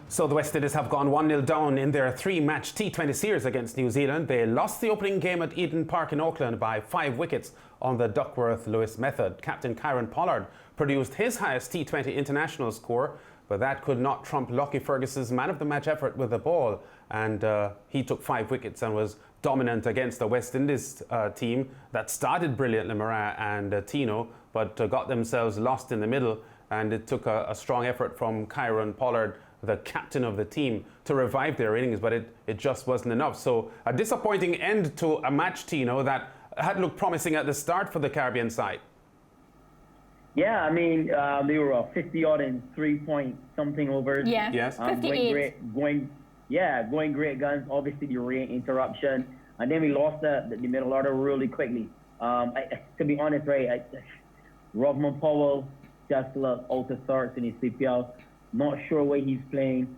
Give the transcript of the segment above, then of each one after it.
So the West Indies have gone 1-0 down in their three-match T20 series against New Zealand. They lost the opening game at Eden Park in Auckland by 5 wickets on the Duckworth-Lewis method. Captain Kieran Pollard produced his highest T20 international score, but that could not trump Lockie Ferguson's man-of-the-match effort with the ball. And he took 5 wickets and was dominant against the West Indies team that started brilliantly, Moran and Tino, but got themselves lost in the middle. And it took a strong effort from Kieran Pollard, the captain of the team, to revive their innings, but it just wasn't enough. So a disappointing end to a match, Tino, that had looked promising at the start for the Caribbean side. Yeah, I mean, they were 50-odd in 3-point-something overs. Yeah, yes. 58. Going great guns. Obviously, the rain interruption. And then we lost the middle order really quickly. To be honest, right, Rovman Powell just looked out of sorts in his CPL. Not sure where he's playing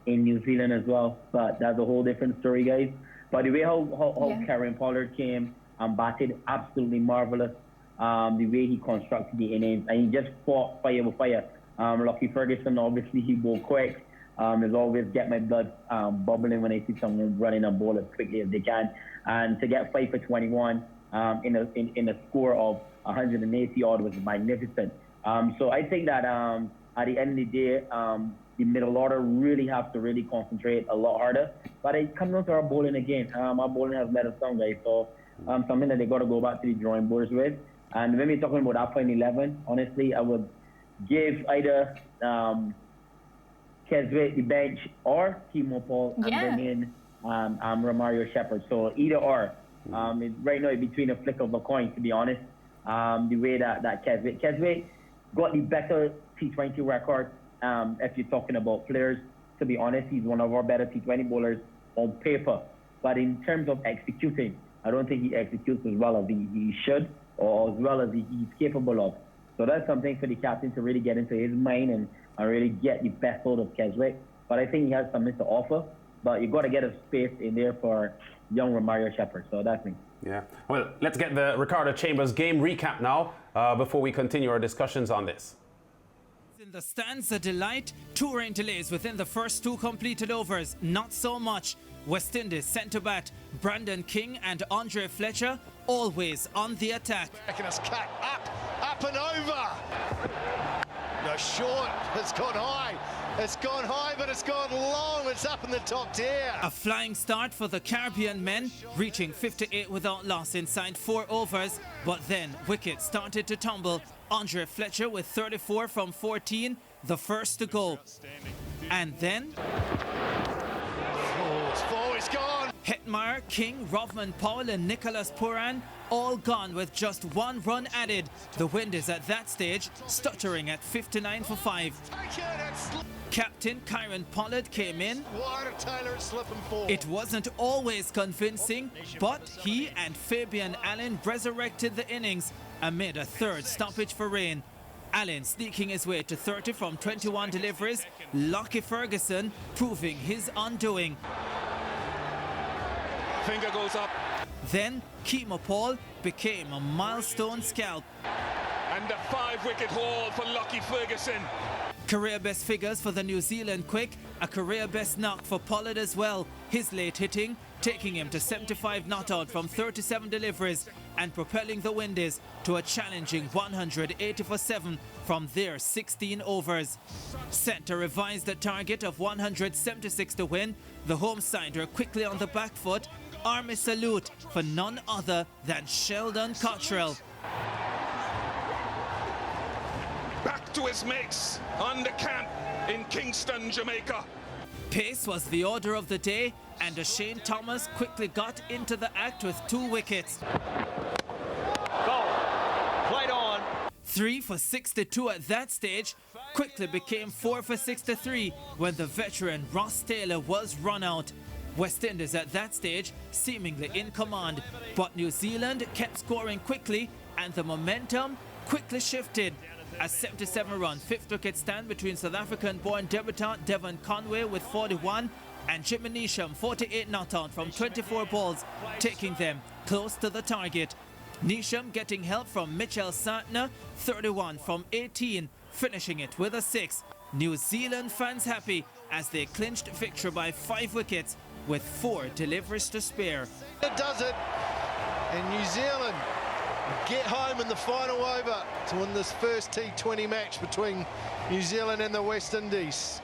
in New Zealand as well, but that's a whole different story, guys. But the way how Kieran Pollard came and batted, absolutely marvelous. The way he constructed the innings, and he just fought fire with fire. Lockie Ferguson, obviously, he bowled quick. As always, get my blood bubbling when I see someone running a ball as quickly as they can. And to get 5 for 21 in a score of 180 odd was magnificent. So I think that at the end of the day, the middle order really have to really concentrate a lot harder. But it comes down to our bowling again. Our bowling has let us down, guys. So something that they got to go back to the drawing boards with. And when we're talking about that point 11, honestly, I would give either Keswick the bench or Timo Paul and bring in Romario Shepherd. So either or. Right now, it's between a flick of a coin, to be honest. The way that Keswick got the better T20 record. If you're talking about players, to be honest, he's one of our better T20 bowlers on paper. But in terms of executing, I don't think he executes as well as he should, or as well as he's capable of. So that's something for the captain to really get into his mind and really get the best out of Keswick. But I think he has something to offer. But you've got to get a space in there for young Romario Shepherd. So that's me. Yeah. Well, let's get the Ricardo Chambers game recap now before we continue our discussions on this. In the stands, a delight. 2 rain delays within the first 2 completed overs. Not so much. West Indies centre-back Brandon King and Andre Fletcher always on the attack. It's cut up and over. No, short. It's gone high. It's gone high, but it's gone long. It's up in the top tier. A flying start for the Caribbean men, reaching 58 without loss inside 4 overs. But then wickets started to tumble. Andre Fletcher with 34 from 14, the first to go. And then It's gone. Hetmeyer, King, Rovman Powell and Nicholas Pooran all gone with just 1 run added. The wind is at that stage stuttering at 59 for 5. Captain Kieran Pollard came in. It wasn't always convincing, but he and Fabian Allen resurrected the innings amid a 3rd stoppage for rain. Allen sneaking his way to 30 from 21 deliveries. Lockie Ferguson proving his undoing. Finger goes up. Then Timo Paul became a milestone scalp. And a 5-wicket haul for Lockie Ferguson. Career best figures for the New Zealand quick, a career best knock for Pollard as well. His late hitting taking him to 75 not out from 37 deliveries and propelling the Windies to a challenging 180 for 7 from their 16 overs. Set to revise the target of 176 to win, the home side are quickly on the back foot. Army salute for none other than Sheldon Cottrell. Back to his mates on the camp in Kingston, Jamaica. Pace was the order of the day, and Shane Thomas quickly got into the act with 2 wickets. Go. Played on. 3 for 62 at that stage, quickly became 4 for 63 when the veteran Ross Taylor was run out. West Indies at that stage seemingly in command, but New Zealand kept scoring quickly and the momentum quickly shifted. A 77-run 5th wicket stand between South African-born debutant Devon Conway with 41 and Jimmy Neesham 48 not out from 24 balls, taking them close to the target. Neesham getting help from Mitchell Santner, 31 from 18, finishing it with a 6. New Zealand fans happy as they clinched victory by 5 wickets with 4 deliveries to spare. It does it, and New Zealand get home in the final over to win this first T20 match between New Zealand and the West Indies.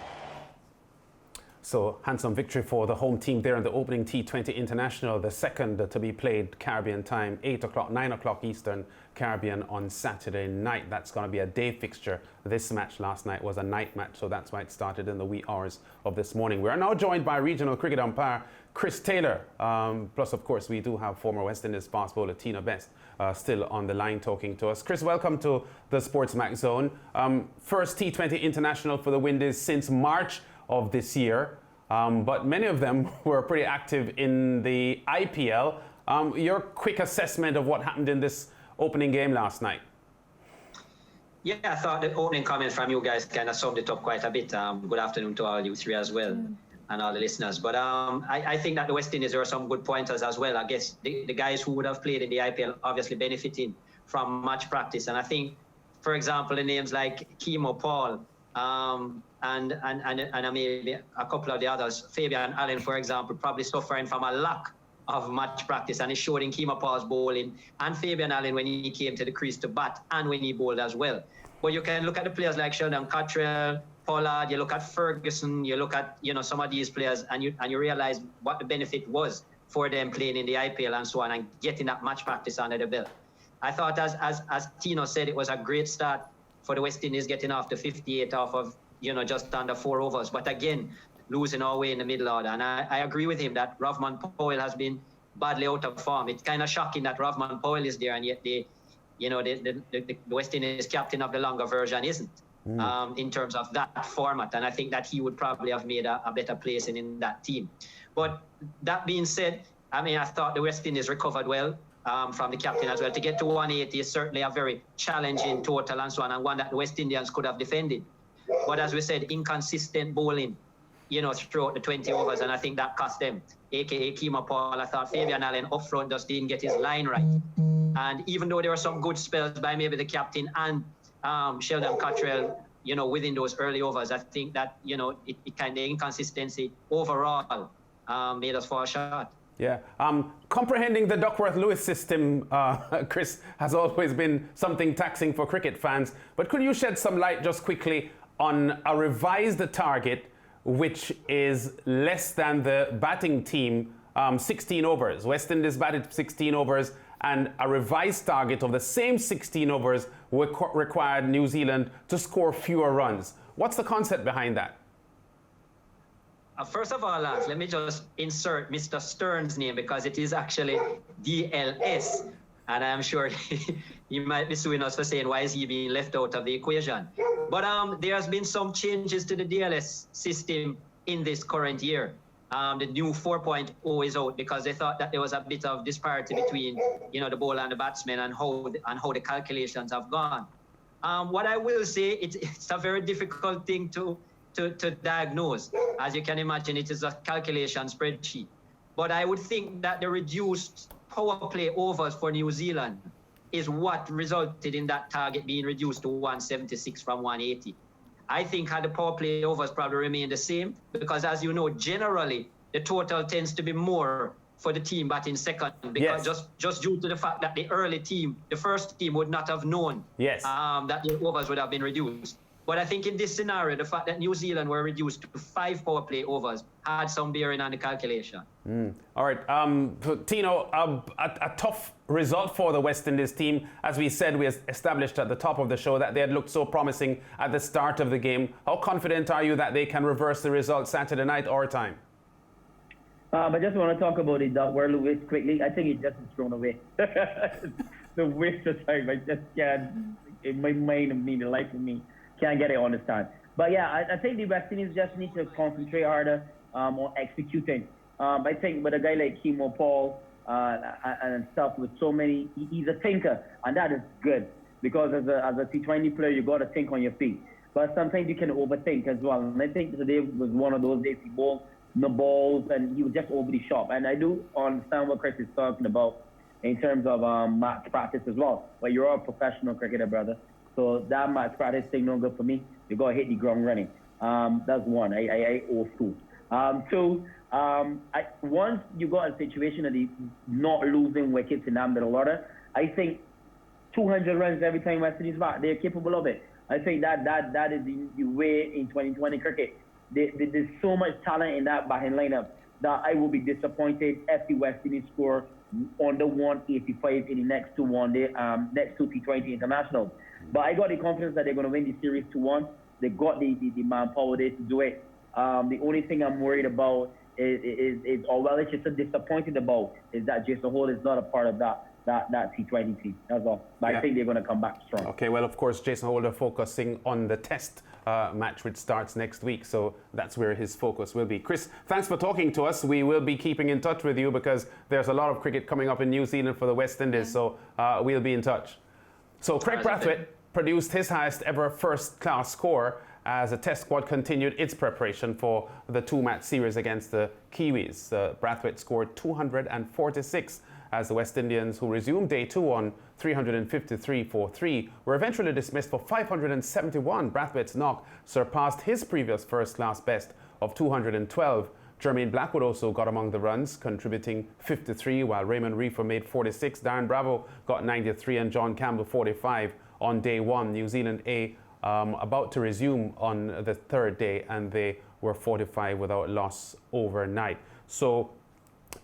So, handsome victory for the home team there in the opening T20 International, the second to be played Caribbean time, 8 o'clock, 9 o'clock Eastern Caribbean on Saturday night. That's going to be a day fixture. This match last night was a night match, so that's why it started in the wee hours of this morning. We are now joined by regional cricket umpire Chris Taylor. Plus, of course, we do have former West Indies fast bowler Tina Best still on the line talking to us. Chris, welcome to the SportsMax Zone. First T20 International for the Windies since March of this year, but many of them were pretty active in the IPL. Your quick assessment of what happened in this opening game last night? Yeah, I thought the opening comments from you guys kind of summed it up quite a bit. Good afternoon to all you three as well, and all the listeners. But I think that the West Indies, there are some good pointers as well. I guess the guys who would have played in the IPL obviously benefiting from match practice. And I think, for example, the names like Kemo Paul, and maybe a couple of the others, Fabian Allen, for example, probably suffering from a lack of match practice, and it showed in Kemo Paul's bowling and Fabian Allen when he came to the crease to bat and when he bowled as well. But you can look at the players like Sheldon Cottrell, Pollard, you look at Ferguson, you look at some of these players, and you realize what the benefit was for them playing in the IPL and so on, and getting that match practice under the belt. I thought, as Tino said, it was a great start for the West Indies, getting off to 58 off of just under 4 overs. But again, losing our way in the middle order. And I agree with him that Rovman Powell has been badly out of form. It's kind of shocking that Rovman Powell is there, and yet the West Indies captain of the longer version isn't, in terms of that format. And I think that he would probably have made a better place in that team. But that being said, I thought the West Indies recovered well from the captain as well. To get to 180 is certainly a very challenging total and so on, and one that the West Indians could have defended. But as we said, inconsistent bowling, throughout the 20 overs, and I think that cost them, a.k.a. Kemo Paul. I thought Fabian Allen up front just didn't get his line right. And even though there were some good spells by maybe the captain and Sheldon Cottrell, within those early overs, I think that, it kind of inconsistency overall made us fall short. Yeah. Comprehending the Duckworth-Lewis system, Chris, has always been something taxing for cricket fans. But could you shed some light just quickly on a revised target, which is less than the batting team, 16 overs. West Indies batted 16 overs, and a revised target of the same 16 overs required New Zealand to score fewer runs. What's the concept behind that? First of all, lads, let me just insert Mr. Stern's name, because it is actually DLS. And I'm sure he might be suing us for saying, why is he being left out of the equation? But there has been some changes to the DLS system in this current year. The new 4.0 is out because they thought that there was a bit of disparity between, the bowler and the batsman and how the calculations have gone. What I will say, it's a very difficult thing to diagnose. As you can imagine, it is a calculation spreadsheet. But I would think that the reduced power play overs for New Zealand is what resulted in that target being reduced to 176 from 180. I think had the power play overs probably remained the same, because as you know, generally the total tends to be more for the team batting second, because just due to the fact that the first team would not have known that the overs would have been reduced. But I think in this scenario, the fact that New Zealand were reduced to 5 power play overs had some bearing on the calculation. All right, Tino, a tough result for the West Indies team. As we said, we established at the top of the show that they had looked so promising at the start of the game. How confident are you that they can reverse the result Saturday night our time? I just want to talk about the Duckworth-Lewis quickly. I think it just is thrown away. The waste of time, I just can't, in my mind, the life of me, can't get it on this time. But yeah, I think the West Indies just need to concentrate harder on executing. I think with a guy like Kemo Paul and stuff, with so many, he's a thinker, and that is good, because as a T20 player, you got to think on your feet. But sometimes you can overthink as well. And I think today was one of those days he bowled the balls and he was just overly sharp. And I do understand what Chris is talking about in terms of match practice as well. But you're a professional cricketer, brother. So that match practice thing no good for me. You got to hit the ground running. That's one. I owe two. Two, once you got a situation of the not losing wickets in that middle order, I think 200 runs every time West Indies bat, they're capable of it. I think that is the way in 2020 cricket. There's so much talent in that batting lineup that I will be disappointed if the West Indies score under 185 in the next two next two T20 internationals. But I got the confidence that they're going to win the series 2-1. They got the manpower there to do it. The only thing I'm worried about is or well, it's just disappointed about is that Jason Holt is not a part of that T20 team. That's all. But I think they're going to come back strong. Okay, well, of course, Jason Holt are focusing on the test match, which starts next week. So that's where his focus will be. Chris, thanks for talking to us. We will be keeping in touch with you because there's a lot of cricket coming up in New Zealand for the West Indies. So we'll be in touch. So Craig Brathwaite produced his highest ever first-class score as a test squad continued its preparation for the two-match series against the Kiwis. Brathwaite scored 246 as the West Indians, who resumed day two on 353 for 3, were eventually dismissed for 571. Brathwaite's knock surpassed his previous first-class best of 212. Jermaine Blackwood also got among the runs, contributing 53, while Raymond Reifer made 46. Darren Bravo got 93 and John Campbell 45 on day one. New Zealand about to resume on the third day, and they were 45 without loss overnight. So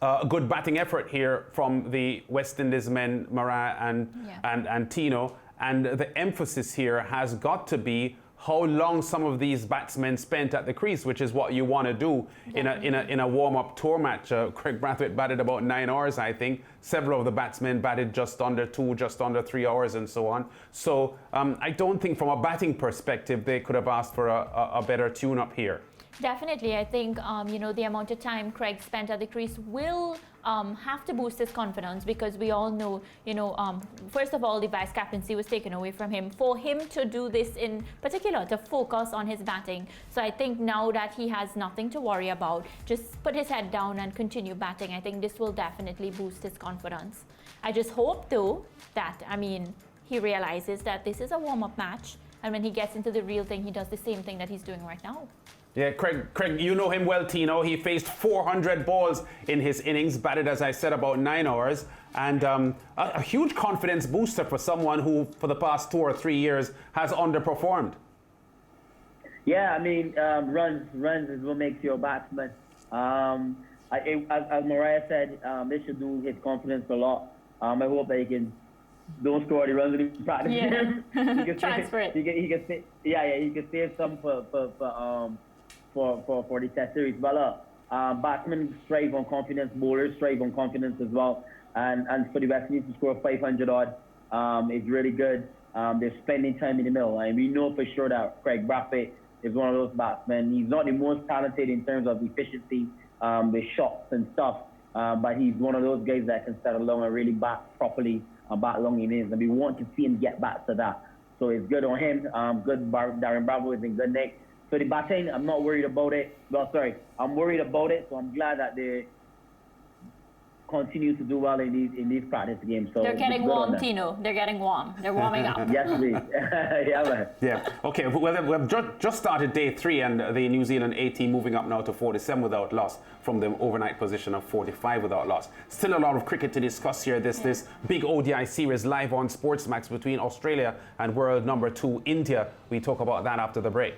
a good batting effort here from the West Indies men, Mara and Tino. And the emphasis here has got to be how long some of these batsmen spent at the crease, which is what you want to do in a warm-up tour match. Craig Brathwaite batted about 9 hours, I think. Several of the batsmen batted just under 2, just under 3 hours, and so on. So I don't think from a batting perspective they could have asked for a better tune-up here. Definitely, I think the amount of time Craig spent at the crease will have to boost his confidence, because we all know, first of all, the vice captaincy was taken away from him. For him to do this in particular, to focus on his batting. So I think now that he has nothing to worry about, just put his head down and continue batting. I think this will definitely boost his confidence. I just hope, though, that he realizes that this is a warm-up match, and when he gets into the real thing, he does the same thing that he's doing right now. Yeah, Craig, you know him well, Tino. He faced 400 balls in his innings, batted, as I said, about 9 hours, and a huge confidence booster for someone who, for the past 2 or 3 years, has underperformed. Yeah, runs is what makes you a batsman. As Mariah said, this should do his confidence a lot. I hope that he can don't score the runs in the practice. Yeah. Transfer it. He can save some for the test series. But batsmen strive on confidence, bowlers strive on confidence as well. And for the West Indies to score 500 odd is really good. They're spending time in the middle, and we know for sure that Craig Brathwaite is one of those batsmen. He's not the most talented in terms of efficiency, the shots and stuff, but he's one of those guys that can settle along and really bat properly. Bat long innings, and we want to see him get back to that. So it's good on him. Good Darren Bravo is in good nick. So the batting, I'm not worried about it. Well, sorry, I'm worried about it. So I'm glad that they continue to do well in these practice games. So they're getting warm, Tino. They're getting warm. They're warming up. Yes, please. Yeah, man. Yeah. Okay. Well, we've just started day 3, and the New Zealand A team moving up now to 47 without loss from the overnight position of 45 without loss. Still a lot of cricket to discuss here. This big ODI series live on SportsMax between Australia and world number 2 India. We talk about that after the break.